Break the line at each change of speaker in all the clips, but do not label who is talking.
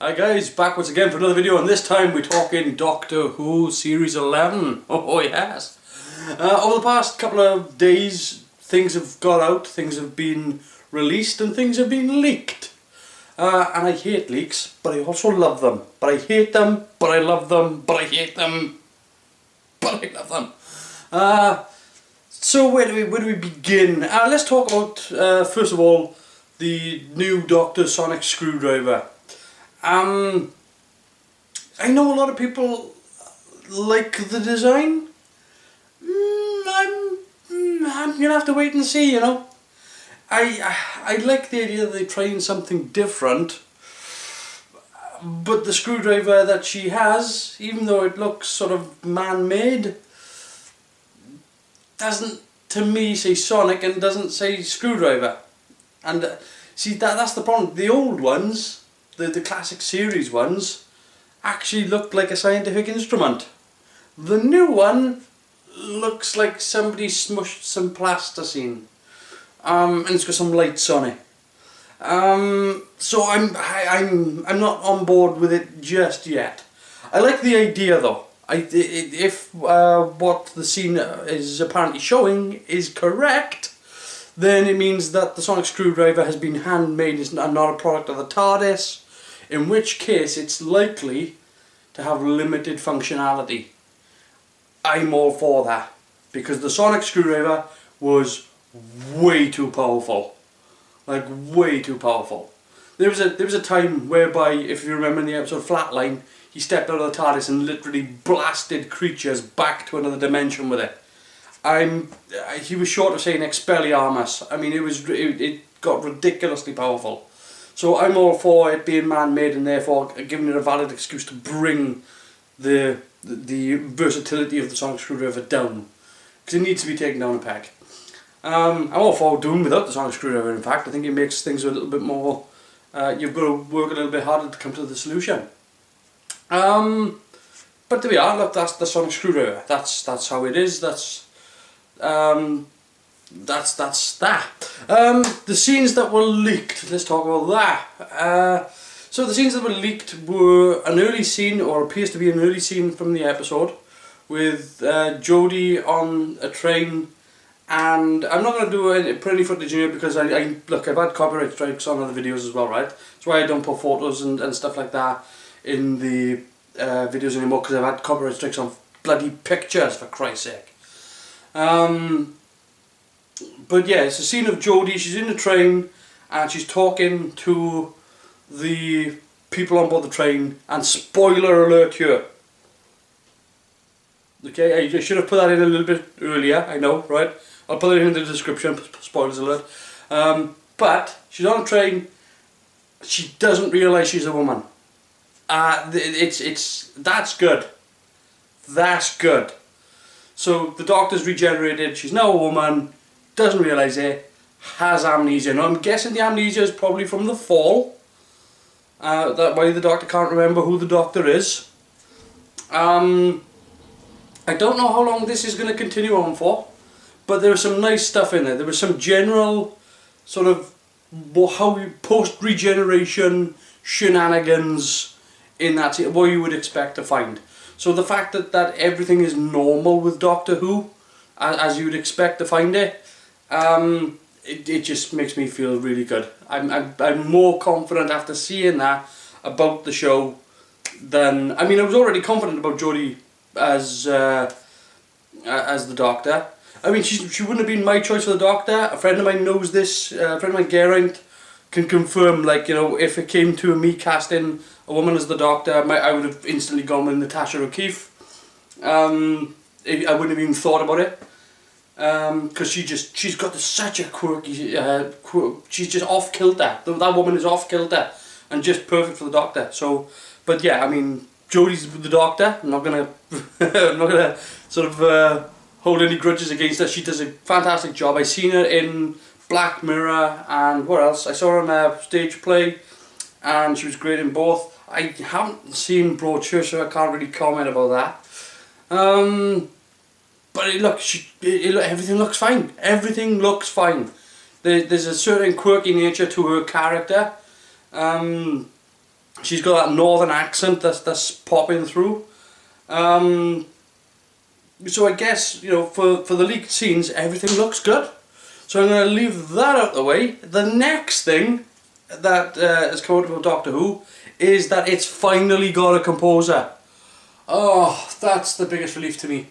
Hi guys, back once again for another video, and this time we're talking Doctor Who Series 11. Oh yes. Over the past couple of days, things have got out, things have been released, and things have been leaked. And I hate leaks, but I also love them. But I hate them, but I love them, but I hate them, but I love them. So where do we begin? Let's talk about, first of all, the new Doctor Sonic Screwdriver. I know a lot of people like the design. I'm gonna have to wait and see, you know. I like the idea that they're trying something different, but the screwdriver that she has, even though it looks sort of man-made, doesn't to me say Sonic and doesn't say screwdriver. And see, that's the problem. The old ones, the classic series ones, actually looked like a scientific instrument. The new one looks like somebody smushed some plasticine, and it's got some lights on it. So I'm not on board with it just yet. I like the idea though. If what the scene is apparently showing is correct, then it means that the Sonic Screwdriver has been handmade and not a product of the TARDIS, in which case it's likely to have limited functionality. I'm all for that, because the Sonic Screwdriver was way too powerful. Like, way too powerful. There was a time whereby, if you remember in the episode Flatline, he stepped out of the TARDIS and literally blasted creatures back to another dimension with it. He was short of saying Expelliarmus. I mean, it got ridiculously powerful. So I'm all for it being man-made and therefore giving it a valid excuse to bring the versatility of the Sonic Screwdriver down, because it needs to be taken down a peg. I'm all for doing without the Sonic Screwdriver. In fact, I think it makes things a little bit more. You've got to work a little bit harder to come to the solution. But there we are. Look, that's the Sonic Screwdriver. That's how it is. That's that. The scenes that were leaked, let's talk about that. So the scenes that were leaked were an early scene, or appears to be an early scene from the episode, with Jodie on a train. And I'm not going to put any footage in here because look, I've had copyright strikes on other videos as well, right? That's why I don't put photos and stuff like that in the videos anymore, because I've had copyright strikes on bloody pictures, for Christ's sake. But yeah, it's a scene of Jodie. She's in the train and she's talking to the people on board the train, and spoiler alert here. Okay, I should have put that in a little bit earlier, I know, right? I'll put it in the description, spoilers alert. But she's on a train, she doesn't realise she's a woman. That's good. That's good. So the Doctor's regenerated, she's now a woman, doesn't realise it, has amnesia. Now I'm guessing the amnesia is probably from the fall. That way the Doctor can't remember who the Doctor is. I don't know how long this is going to continue on for, but there was some nice stuff in there. There was some general sort of post-regeneration shenanigans in that, what you would expect to find. So the fact that everything is normal with Doctor Who, as you would expect to find it, it just makes me feel really good. I'm more confident after seeing that about the show than, I mean, I was already confident about Jodie as the Doctor. I mean, she wouldn't have been my choice for the Doctor. A friend of mine knows this. A friend of mine, Geraint, can confirm, like, you know, if it came to me casting a woman as the Doctor, I would have instantly gone with Natasha O'Keeffe. I wouldn't have even thought about it. Because she's got such a quirky, she's just off kilter. That woman is off kilter and just perfect for the Doctor. So, but yeah, I mean, Jodie's the Doctor. I'm not gonna sort of hold any grudges against her. She does a fantastic job. I seen her in Black Mirror and what else? I saw her in a stage play, and she was great in both. I haven't seen Broadchurch, so I can't really comment about that. But everything looks fine. Everything looks fine. There's a certain quirky nature to her character. She's got that northern accent that's popping through. So I guess, you know, for the leaked scenes, everything looks good. So I'm going to leave that out the way. The next thing that has come out about Doctor Who is that it's finally got a composer. Oh, that's the biggest relief to me.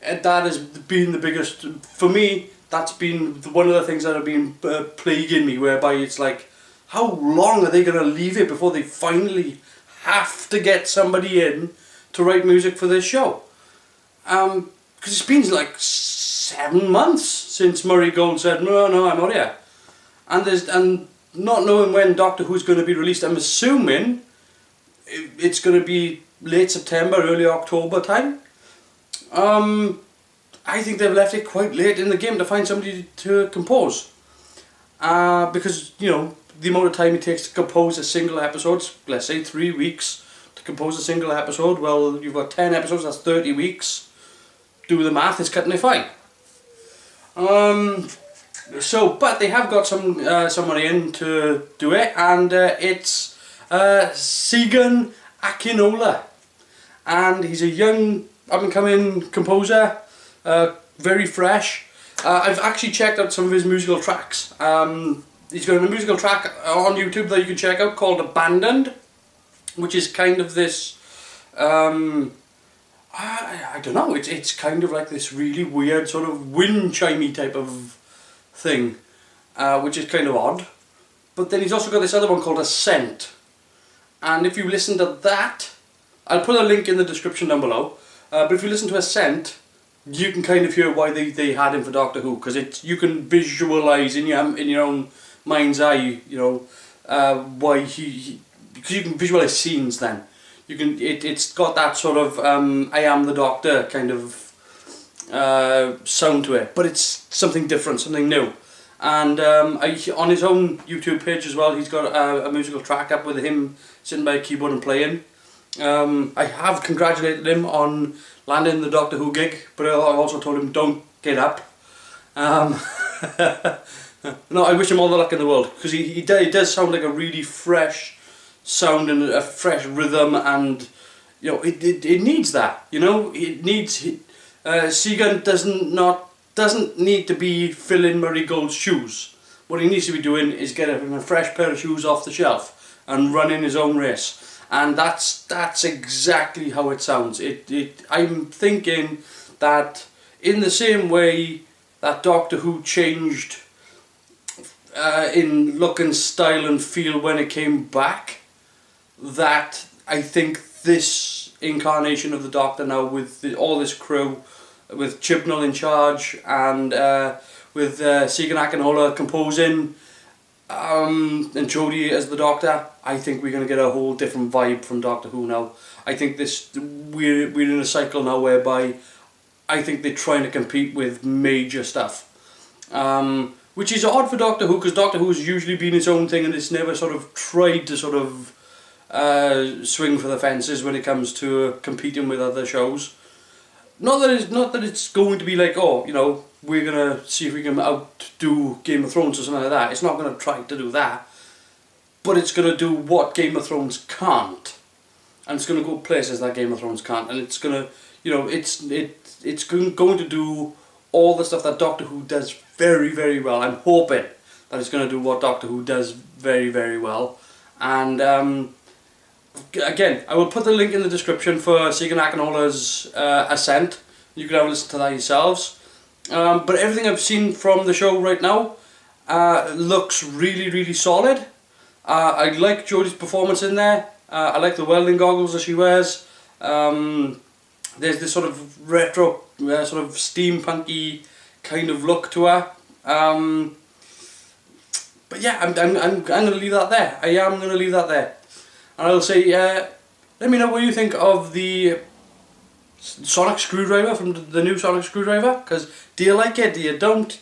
And that has been the biggest, for me, that's been one of the things that have been plaguing me, whereby it's like, how long are they going to leave it before they finally have to get somebody in to write music for this show? Because it's been like 7 months since Murray Gold said, no, I'm out here. And not knowing when Doctor Who's going to be released, I'm assuming it's going to be late September, early October time. I think they've left it quite late in the game to find somebody to compose. Because, you know, the amount of time it takes to compose a single episode, let's say 3 weeks to compose a single episode, well, you've got 10 episodes, that's 30 weeks. Do the math, it's cutting it fine. But they have got somebody in to do it, and it's Segun Akinola. And he's a young up-and-coming composer, very fresh. I've actually checked out some of his musical tracks. He's got a musical track on YouTube that you can check out called Abandoned, which is kind of this, I don't know, it's kind of like this really weird sort of wind chimey type of thing, which is kind of odd. But then he's also got this other one called Ascent. And if you listen to that, I'll put a link in the description down below, but if you listen to Ascent, you can kind of hear why they had him for Doctor Who, because you can visualise in your own mind's eye, you know, why because you can visualise scenes. Then you can it's got that sort of I Am the Doctor kind of sound to it, but it's something different, something new. And on his own YouTube page as well, he's got a musical track up with him sitting by a keyboard and playing. I have congratulated him on landing the Doctor Who gig, but I've also told him don't get up. No, I wish him all the luck in the world, because he does sound like a really fresh sound and a fresh rhythm, and you know it needs that. You know, it needs Segun doesn't need to be filling Murray Gold's shoes. What he needs to be doing is getting a fresh pair of shoes off the shelf and running his own race. And that's exactly how it sounds. I'm thinking that in the same way that Doctor Who changed in look and style and feel when it came back, that I think this incarnation of the Doctor now, with all this crew, with Chibnall in charge and with Segun Akinola composing, and Jodie as the Doctor, I think we're going to get a whole different vibe from Doctor Who now. I think we're in a cycle now whereby I think they're trying to compete with major stuff, which is odd for Doctor Who, because Doctor Who has usually been its own thing and it's never sort of tried to sort of swing for the fences when it comes to competing with other shows. Not that it's going to be like, oh, you know, we're going to see if we can outdo Game of Thrones or something like that. It's not going to try to do that. But it's going to do what Game of Thrones can't. And it's going to go places that Game of Thrones can't. And it's going to, you know, it's going to do all the stuff that Doctor Who does very, very well. I'm hoping that it's going to do what Doctor Who does very, very well. And again, I will put the link in the description for Segun Akinola's Ascent. You can have a listen to that yourselves. But everything I've seen from the show right now looks really, really solid. I like Jodie's performance in there. I like the welding goggles that she wears. There's this sort of retro, sort of steampunky kind of look to her. But yeah, I'm going to leave that there. I am going to leave that there. And I'll say, let me know what you think of the Sonic Screwdriver, from the new Sonic Screwdriver. Because do you like it? Do you don't?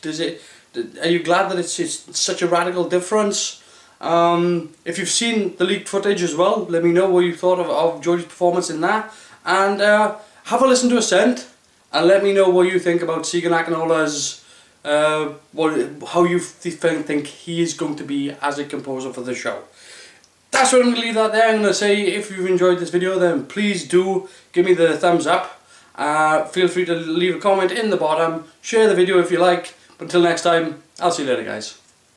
Are you glad that it's such a radical difference? If you've seen the leaked footage as well, let me know what you thought of Jodie's performance in that. And have a listen to Ascent, and let me know what you think about Segun Akinola's, how you think he is going to be as a composer for the show. that's where I'm going to leave that there. I'm going to say, if you've enjoyed this video, then please do give me the thumbs up. Feel free to leave a comment in the bottom. Share the video if you like. But until next time, I'll see you later, guys.